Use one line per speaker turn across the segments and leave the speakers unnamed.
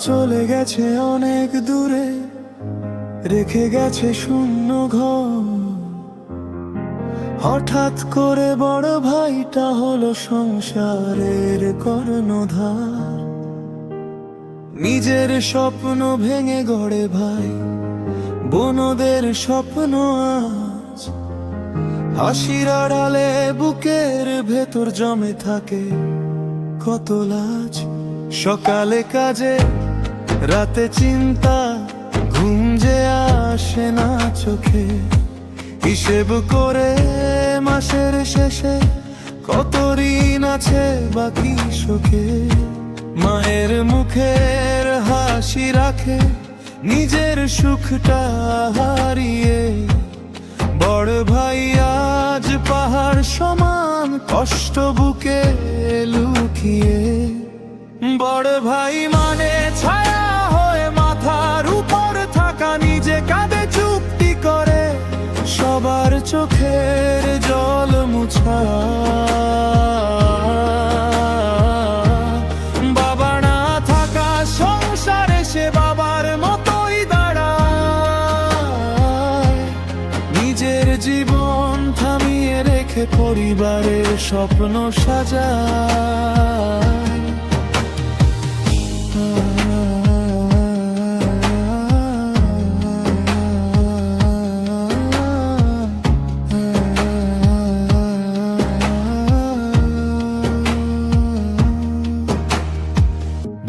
চলে গেছে অনেক দূরে, রেখে গেছে শূন্য ঘর। হঠাৎ করে বড় ভাইটা হলো সংসারের কর্ণধার। নিজের স্বপ্ন ভেঙে গড়ে ভাই বোনদের স্বপ্ন আজ। হাসির আড়ালে বুকের ভেতর জমে থাকে কত লাজ। সকালে কাজে রাতে চিন্তা, ঘুম যে আসে না চোখে। হিসেব করে মাসের শেষে কত ঋণ আছে বাকি শোকে। মায়ের মুখের হাসি রাখে নিজের সুখটা হারিয়ে। বড় ভাই আজ পাহাড় সমান কষ্ট বুকে লুকিয়ে। বড় ভাই মানে ছায়া হয়ে মাথার উপর থাকা, নিজে কাঁধে চুপটি করে সবার চোখের জল মুছা। বাবা না থাকা সংসারে সে বাবার মতোই দাঁড়ায়। নিজের জীবন থামিয়ে রেখে পরিবারের স্বপ্ন সাজায়।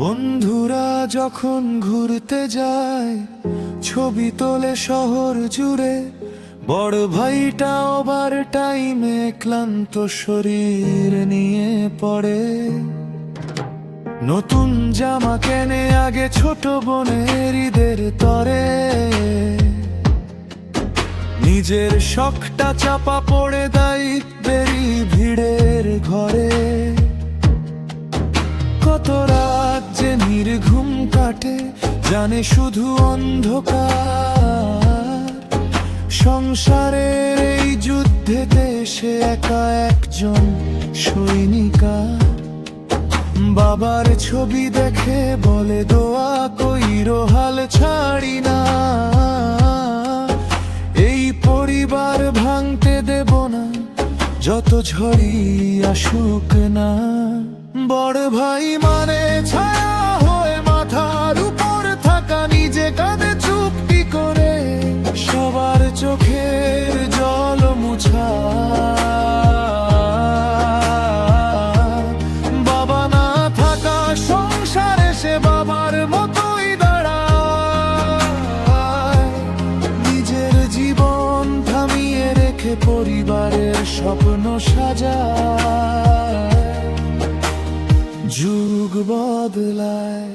বন্ধুরা যখন ঘুরতে যায়, ছবি তোলে শহর জুড়ে। বড় ভাইটা ওভার টাইমে ক্লান্ত শরীর নিয়ে পড়ে। নতুন জামা কেনে আগে ছোট বোনের ঈদের তরে। নিজের শখটা চাপা পড়ে দায়িত্বেরই ভিড়ের ঘরে। কত রাত যে নির্ঘুম কাটে জানে শুধু অন্ধকার। সংসারের এই যুদ্ধেতে সে একা একজন সৈনিকার। বাবার ছবি দেখে বলে দোয়া কইরো হাল ছাড়ি না। এই পরিবার ভাঙতে দেব না যত ঝড়ই আসুক না। বড় ভাই মানে ছায়া হয়ে মাথার উপর থাকা, নিজে কাঁধে চুপটি করে সবার চোখের জল মুছা। বাবা না থাকা সংসারে সে বাবার মতোই দাঁড়ায়। নিজের জীবন থামিয়ে রেখে পরিবারের স্বপ্ন সাজায়। যুগ বদলায়,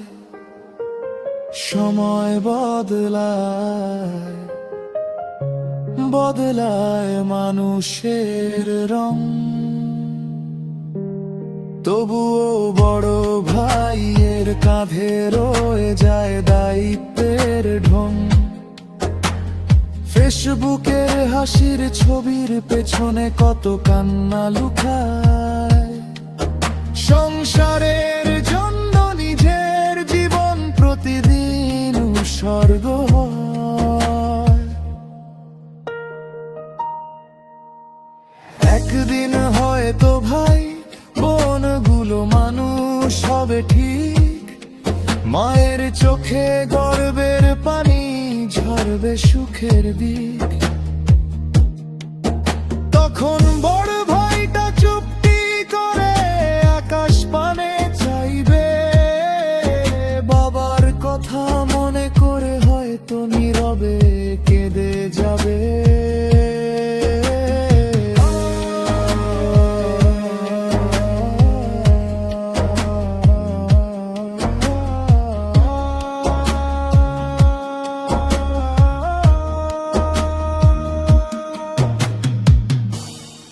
সময় বদলায়, বদলায় মানুষের রং। তবুও বড় ভাইয়ের কাঁধে রয়ে যায় দায়িত্বের ঢং। ফেসবুকের হাসির ছবির পেছনে কত কান্না লুকায়। সংসারের জন্য নিজের জীবন প্রতিদিন উৎসর্গ হয়। একদিন হয়তো ভাই বোনগুলো মানুষ হবে ঠিক। মায়ের চোখে গর্বের পানি ঝরবে সুখের দিক। তখন বড় ভাইটা চুপটি করে আকাশ পানে চাইবে। বাবার কথা মনে করে হয়তো নীরবে